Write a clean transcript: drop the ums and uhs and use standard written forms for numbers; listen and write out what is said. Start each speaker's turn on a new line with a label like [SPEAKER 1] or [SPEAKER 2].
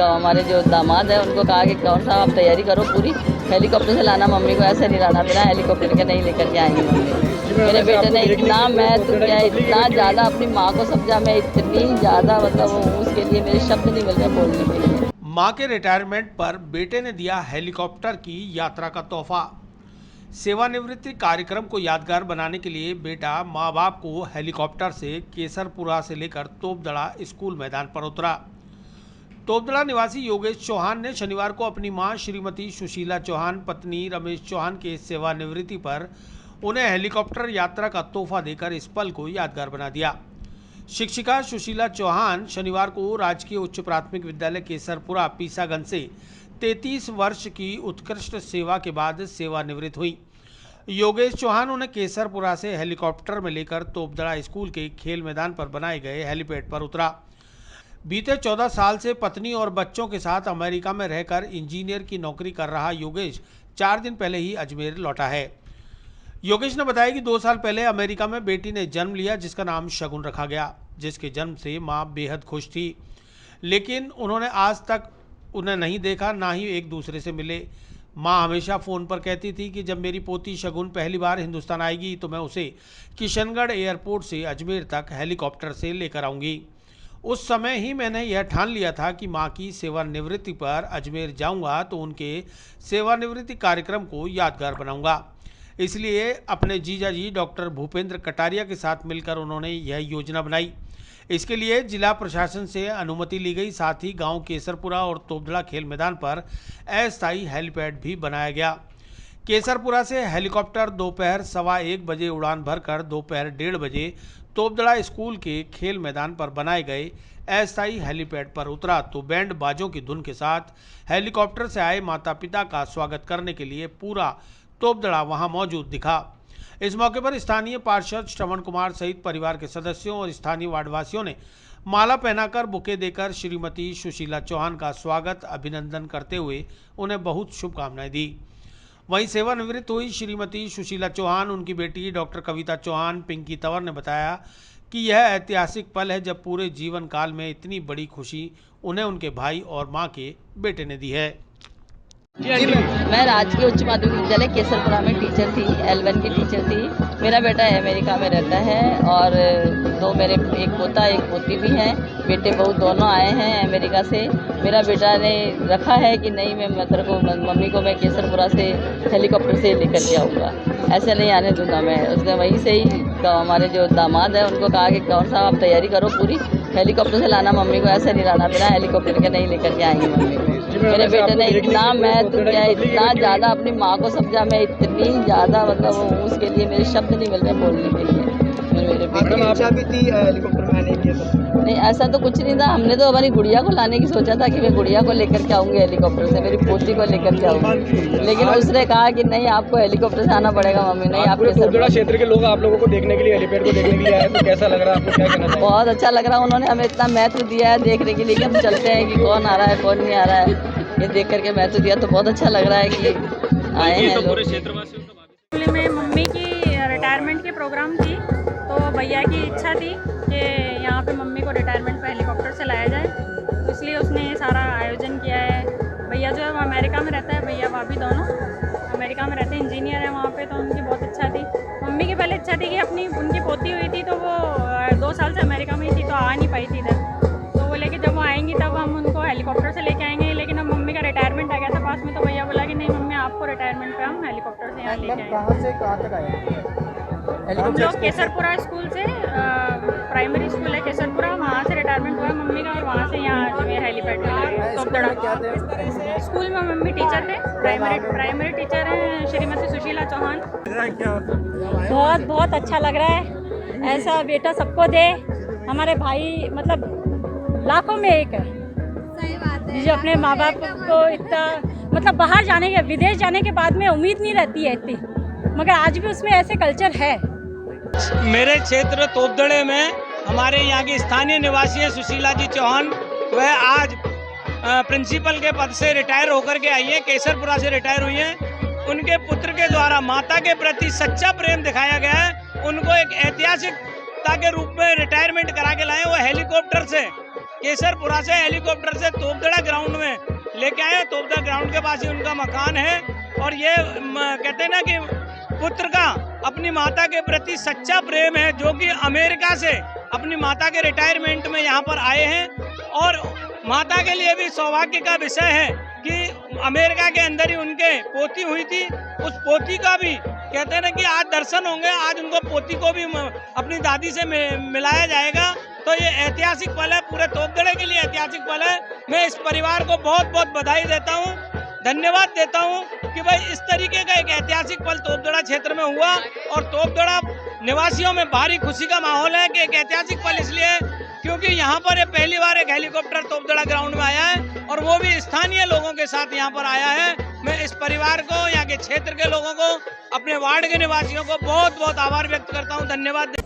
[SPEAKER 1] हमारे जो दामाद है उनको कहा कि कौन सा आप तैयारी करो पूरी, हेलीकॉप्टर से लाना मम्मी को, ऐसे नहीं लाना, बिना हेलीकॉप्टर के नहीं लेकर के आएंगे मम्मी। मेरे बेटे ने इतना, मैं तो क्या इतना ज़्यादा अपनी माँ को समझा, मैं इतनी ज़्यादा मतलब उसके लिए मेरे शब्द नहीं मिल रहे बोलने के लिए।
[SPEAKER 2] मां के रिटायरमेंट पर बेटे ने दिया हेलीकॉप्टर की यात्रा का तोहफा। सेवानिवृत्ति कार्यक्रम को यादगार बनाने के लिए बेटा मां बाप को हेलीकॉप्टर से केसरपुरा से लेकर तोपदड़ा स्कूल मैदान पर उतरा। तोपदड़ा निवासी योगेश चौहान ने शनिवार को अपनी मां श्रीमती सुशीला चौहान, पत्नी रमेश चौहान के सेवानिवृत्ति पर उन्हें हेलीकॉप्टर यात्रा का तोहफा देकर इस पल को यादगार बना दिया। शिक्षिका सुशीला चौहान शनिवार को राजकीय उच्च प्राथमिक विद्यालय केसरपुरा पीसागंज से 33 वर्ष की उत्कृष्ट सेवा के बाद सेवानिवृत्त हुई। योगेश चौहान उन्हें केसरपुरा से हेलीकॉप्टर में लेकर तोपदड़ा स्कूल के खेल मैदान पर बनाए गए हेलीपैड पर उतरा। बीते 14 साल से पत्नी और बच्चों के साथ अमेरिका में रहकर इंजीनियर की नौकरी कर रहा योगेश 4 दिन पहले ही अजमेर लौटा है। योगेश ने बताया कि 2 साल पहले अमेरिका में बेटी ने जन्म लिया, जिसका नाम शगुन रखा गया, जिसके जन्म से मां बेहद खुश थी, लेकिन उन्होंने आज तक उन्हें नहीं देखा, ना ही एक दूसरे से मिले। मां हमेशा फ़ोन पर कहती थी कि जब मेरी पोती शगुन पहली बार हिंदुस्तान आएगी तो मैं उसे किशनगढ़ एयरपोर्ट से अजमेर तक हेलीकॉप्टर से लेकर आऊँगी। उस समय ही मैंने यह ठान लिया था कि मां की सेवानिवृत्ति पर अजमेर जाऊंगा तो उनके सेवानिवृत्ति कार्यक्रम को यादगार बनाऊंगा। इसलिए अपने जीजा जी डॉक्टर भूपेंद्र कटारिया के साथ मिलकर उन्होंने यह योजना बनाई। इसके लिए जिला प्रशासन से अनुमति ली गई, साथ ही गांव केसरपुरा और तोपदड़ा खेल मैदान पर अस्थायी हेलीपैड भी बनाया गया। केसरपुरा से हेलीकॉप्टर दोपहर 1:15 बजे उड़ान भरकर दोपहर 1:30 बजे तोपदड़ा स्कूल के खेल मैदान पर बनाए गए अस्थायी हेलीपैड पर उतरा तो बैंड बाजों की धुन के साथ हेलीकॉप्टर से आए माता पिता का स्वागत करने के लिए पूरा तोपदड़ा वहां मौजूद दिखा। इस मौके पर स्थानीय पार्षद श्रवण कुमार सहित परिवार के सदस्यों और स्थानीय वार्डवासियों ने माला पहनाकर बुके देकर श्रीमती सुशीला चौहान का स्वागत अभिनंदन करते हुए उन्हें बहुत शुभकामनाएं दी। वहीं सेवानिवृत्त हुई श्रीमती सुशीला चौहान, उनकी बेटी डॉक्टर कविता चौहान पिंकी तंवर ने बताया कि यह ऐतिहासिक पल है जब पूरे जीवन काल में इतनी बड़ी खुशी उन्हें उनके भाई और मां के बेटे ने दी है।
[SPEAKER 1] मैं राजकीय उच्च माध्यमिक विद्यालय केसरपुरा में टीचर थी, L1 की टीचर थी। मेरा बेटा अमेरिका में रहता है और 2 मेरे एक पोता एक पोती भी हैं। बेटे बहू दोनों आए हैं अमेरिका से। मेरा बेटा ने रखा है कि नहीं, मैं मतलब को मम्मी को मैं केसरपुरा से हेलीकॉप्टर से लेकर के आऊँगा, ऐसे नहीं आने दूंगा मैं। उसने वहीं से ही हमारे जो दामाद है उनको कहा कि कौन सा आप तैयारी करो पूरी, हेलीकॉप्टर से लाना मम्मी को, ऐसे नहीं लाना, बिना हेलीकॉप्टर के नहीं लेकर के आएंगे मम्मी को। मेरे बेटे ने इतना, मैं तो क्या इतना ज़्यादा अपनी माँ को समझा, मैं इतनी ज़्यादा मतलब उसके लिए मेरे शब्द नहीं मिल रहे बोलने के लिए। मेरे बेटे की इच्छा भी थी हेलीकॉप्टर में आने की? नहीं, ऐसा तो कुछ नहीं था। हमने तो हमारी गुड़िया को लाने की सोचा था कि मैं गुड़िया को लेकर के आऊँगी हेलीकॉप्टर से, मेरी पोती को लेकर के आऊँगी, लेकिन उसने कहा कि नहीं, आपको हेलीकॉप्टर से आना पड़ेगा मम्मी। नहीं, आप
[SPEAKER 3] तोपदड़ा क्षेत्र के लोग आप लोगों को देखने के लिए, हेलीपैड को देखने के लिए आए, तो कैसा लग रहा है आपको, क्या कहना चाहिए?
[SPEAKER 1] बहुत अच्छा लग रहा है, उन्होंने हमें इतना महत्व दिया है देखने के लिए कि हम चलते हैं कि कौन आ रहा है कौन नहीं आ रहा है, ये देख करके महत्व दिया तो बहुत अच्छा लग रहा है कि आए हैं लोग।
[SPEAKER 4] में मम्मी की रिटायरमेंट की प्रोग्राम थी, तो भैया की इच्छा थी कि यहाँ पे मम्मी को रिटायरमेंट पे हेलीकॉप्टर से लाया जाए, तो इसलिए उसने ये सारा आयोजन किया है। भैया जो है वो अमेरिका में रहता है, भैया भाभी दोनों अमेरिका में रहते हैं, इंजीनियर है वहाँ पे, तो उनकी बहुत इच्छा थी। मम्मी की पहले इच्छा थी कि उनकी पोती हुई थी तो वो 2 साल से अमेरिका में ही थी, तो आ नहीं पाई थी इधर, तो वो लेके जब वो आएंगी तब हम उनको हेलीकॉप्टर से लेके आएंगे। लेकिन अब मम्मी का रिटायरमेंट आ गया था पास में, तो भैया बोला कि नहीं मम्मी, आपको रिटायरमेंट पे हम हेलीकॉप्टर से यहाँ लेके आएंगे।
[SPEAKER 3] कहाँ से कहाँ तक आए?
[SPEAKER 4] हम लोग केसरपुरा स्कूल से, प्राइमरी स्कूल है केसरपुरा, वहाँ से रिटायरमेंट हुआ है मम्मी का, और वहाँ से यहाँ अजमेर हेलीपैड में तोपदड़ा। स्कूल में मम्मी टीचर थे, प्राइमरी टीचर हैं श्रीमती सुशीला चौहान।
[SPEAKER 5] बहुत अच्छा लग रहा है, ऐसा बेटा सबको दे। हमारे भाई मतलब लाखों में एक है।
[SPEAKER 6] सही बात है,
[SPEAKER 5] जो अपने माँ बाप को इतना मतलब बाहर जाने के, विदेश जाने के बाद में उम्मीद नहीं रहती है इतनी, मगर आज भी उसमें ऐसे कल्चर है।
[SPEAKER 7] मेरे क्षेत्र तोपदड़े में हमारे यहाँ की स्थानीय निवासी है सुशीला जी चौहान, वह आज प्रिंसिपल के पद से रिटायर होकर के आई है, केसरपुरा से रिटायर हुई हैं। उनके पुत्र के द्वारा माता के प्रति सच्चा प्रेम दिखाया गया है। उनको एक ऐतिहासिकता के रूप में रिटायरमेंट करा के लाए, वो हेलीकॉप्टर से केसरपुरा से हेलीकॉप्टर से तोपदड़ा ग्राउंड में लेके आए। तोपदड़ा ग्राउंड के पास ही उनका मकान है और ये कहते हैं ना कि पुत्र का अपनी माता के प्रति सच्चा प्रेम है, जो कि अमेरिका से अपनी माता के रिटायरमेंट में यहाँ पर आए हैं। और माता के लिए भी सौभाग्य का विषय है कि अमेरिका के अंदर ही उनके पोती हुई थी। उस पोती का भी कहते हैं ना कि आज दर्शन होंगे, आज उनको पोती को भी अपनी दादी से मिलाया जाएगा। तो ये ऐतिहासिक पल है, पूरे तोपदड़े के लिए ऐतिहासिक पल है। मैं इस परिवार को बहुत बहुत बधाई देता हूँ, धन्यवाद देता हूँ कि भाई इस तरीके का एक ऐतिहासिक पल तोपदड़ा क्षेत्र में हुआ। और तोपदड़ा निवासियों में भारी खुशी का माहौल है कि एक ऐतिहासिक पल इसलिए क्योंकि यहाँ पर ये पहली बार एक हेलीकॉप्टर तोपदड़ा ग्राउंड में आया है और वो भी स्थानीय लोगों के साथ यहाँ पर आया है। मैं इस परिवार को, यहाँ के क्षेत्र के लोगों को, अपने वार्ड के निवासियों को बहुत बहुत आभार व्यक्त करता हूँ, धन्यवाद।